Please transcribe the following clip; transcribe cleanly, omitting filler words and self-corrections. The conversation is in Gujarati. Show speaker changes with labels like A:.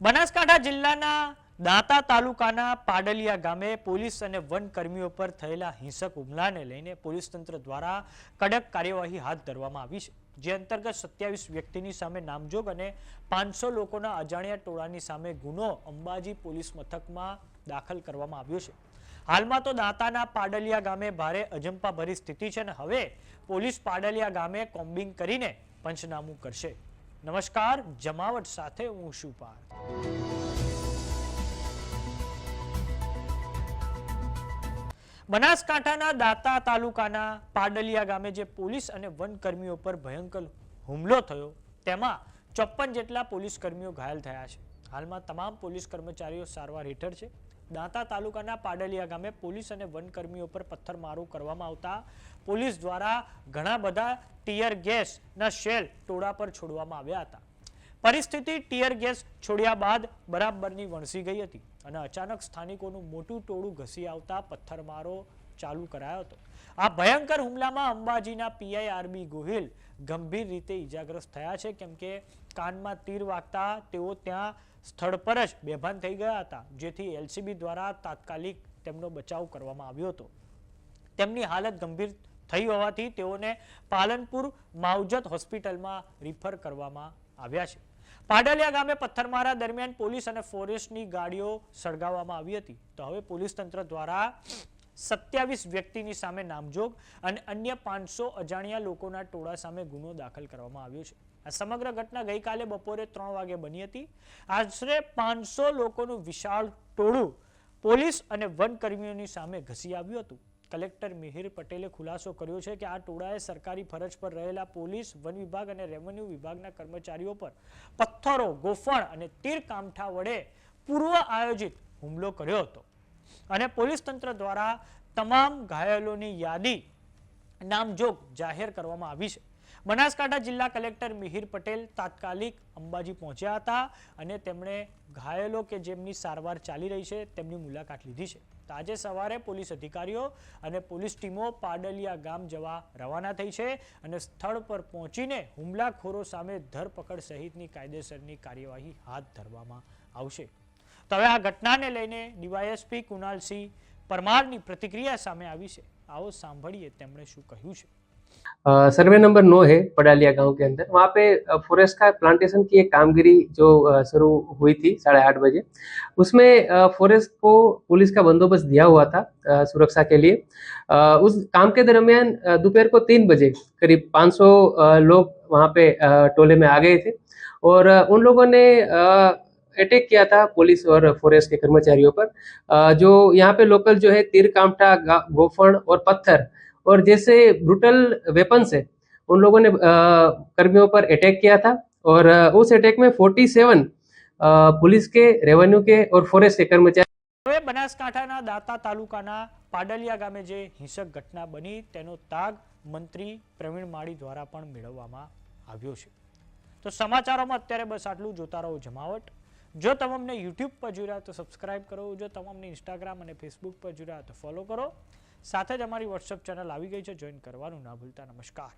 A: બનાસકાંઠા જિલ્લાના દાંતા તાલુકાના પાડલિયા ગામે પોલીસ અને વન કર્મીઓ પર થયેલા હિંસક હુમલાને લઈને પોલીસ તંત્ર દ્વારા કડક કાર્યવાહી હાથ ધરવામાં આવી છે, જે અંતર્ગત 27 વ્યક્તિની સામે નામજોગ અને 500 લોકોના અજાણ્યા ટોળાની સામે ગુનો અંબાજી પોલીસ મથકમાં દાખલ કરવામાં આવ્યો છે। હાલમાં તો દાંતાના પાડલિયા ગામે ભારે અજંપાભરી સ્થિતિ છે અને હવે પોલીસ પાડલિયા ગામે કોમ્બિંગ કરીને પંચનામું કરશે। નમસ્કાર, જમાવટ સાથે હું શુપાર। બનાસકાંઠાના દાંતા તાલુકાના પાડલિયા ગામે જે પોલીસ અને વન કર્મીઓ પર ભયંકર હુમલો થયો તેમાં 54 જેટલા પોલીસ કર્મીઓ ઘાયલ થયા છે। હાલમાં તમામ પોલીસ કર્મચારીઓ સારવાર હેઠળ છે। દાંતા તાલુકાના પાડલિયા ગામે પોલીસ અને વન કર્મીઓ પર પથ્થરમારો કરવામાં આવતા પોલીસ દ્વારા ઘણા બધા ટીયર ગેસના શેલ ટોળા પર છોડવામાં આવ્યા હતા। પરિસ્થિતિ ટીયર ગેસ છોડ્યા બાદ બરાબરની વણસી ગઈ હતી અને અચાનક સ્થાનિકોનું મોટું ટોળું ઘસી આવતા પથ્થરમારો ચાલુ કરાયો હતો। આ ભયંકર હુમલામાં અંબાજીના પીઆઈ આરબી ગોહિલ ગંભીર રીતે ઈજાગ્રસ્ત થયા છે, કેમ કે કાનમાં તીર વાગતા તેઓ ત્યાં સ્થળ પર જ બેભાન થઈ ગયા હતા, જેથી એલસીબી દ્વારા તાત્કાલિક તેમનો બચાવ કરવામાં આવ્યો હતો। તેમની હાલત ગંભીર થઈ હોવાથી તેઓને પાલનપુર માવજત હોસ્પિટલમાં રિફર કરવામાં આવ્યા છે। પાડલિયા ગામે પથ્થરમારા દરમિયાન પોલીસ અને ફોરેસ્ટની ગાડીઓ સળગાવવામાં આવી હતી, તો હવે પોલીસ તંત્ર દ્વારા 27 વ્યક્તિની સામે નામજોગ અને અન્ય 500 અજાણ્યા લોકોના ટોળા સામે ગુનો દાખલ કરવામાં આવ્યો છે। આ સમગ્ર ઘટના ગઈકાલે બપોરે 3 વાગે બની હતી। આશરે 500 લોકોનું વિશાળ ટોળું પોલીસ અને વન કર્મીઓની સામે ઘસી આવ્યું હતું। કલેક્ટર મિહિર પટેલે ખુલાસો કર્યો છે કે આ ટોળાએ સરકારી ફરજ પર રહેલા પોલીસ, વન વિભાગ અને રેવન્યુ વિભાગના કર્મચારીઓ પર પથ્થરો, ગોફણ અને તીર કામઠા વડે પૂર્વ આયોજિત હુમલો કર્યો હતો અને પોલીસ તંત્ર દ્વારા તમામ ઘાયલોની યાદી નામજોગ જાહેર કરવામાં આવી છે। બનાસકાંઠા જિલ્લા કલેક્ટર મિહિર પટેલ તાત્કાલિક અંબાજી પહોંચ્યા હતા અને તેમણે ઘાયલો કે જેમની સારવાર ચાલી રહી છે તેમની મુલાકાત લીધી છે। આજે સવારે પોલીસ અધિકારીઓ અને પોલીસ ટીમો પાડલિયા ગામ જવા રવાના થઈ છે અને સ્થળ પર પહોંચીને હુમલાખોરો સામે ધરપકડ સહિતની કાયદેસરની કાર્યવાહી હાથ ધરવામાં આવશે। તો હવે આ ઘટનાને લઈને ડીવાયએસપી કુનાલસિંહ પરમારની प्रतिक्रिया सामने आई है, आओ सांभळिए તેમણે શું કહ્યું છે।
B: सर्वे नंबर 9 है पडालिया गांव के अंदर। वहाँ पे फॉरेस्ट का प्लांटेशन की एक कामगिरी जो शुरू हुई थी 8:30 बजे, उसमें फॉरेस्ट को पुलिस का बंदोबस्त दिया हुआ था सुरक्षा के लिए। उस काम के दरमियान दोपहर को 3 बजे करीब 500 लोग वहाँ पे टोले में आ गए थे और उन लोगों ने अटैक किया था पुलिस और फॉरेस्ट के कर्मचारियों पर। जो यहाँ पे लोकल जो है तीर कामठा, गोफण और पत्थर और जैसे ब्रूटल वेपन्स है, उन लोगों ने कर्मियों पर अटैक किया था और उस अटैक में 47 पुलिस के, रेवेन्यू के और फॉरेस्ट के कर्मचारी।
A: હવે બનાસકાંઠાના દાંતા તાલુકાના પાડલિયા ગામે જે હિંસક ઘટના બની તેનો તાગ મંત્રી પ્રવીણ માળી દ્વારા પણ મેળવવામાં આવ્યો છે। તો સમાચારોમાં અત્યારે બસ આટલું। જોતા રહો જમાવટ। જો તમે અમને યુટ્યુબ પર જોઈ રહ્યા તો સબસ્ક્રાઇબ કરો, જો તમે અમને ઇન્સ્ટાગ્રામ અને ફેસબુક પર જોઈ રહ્યા તો ફોલો કરો। સાથે જ અમારી વોટ્સએપ ચેનલ આવી ગઈ છે, જોઈન કરવાનું ના ભૂલતા। નમસ્કાર।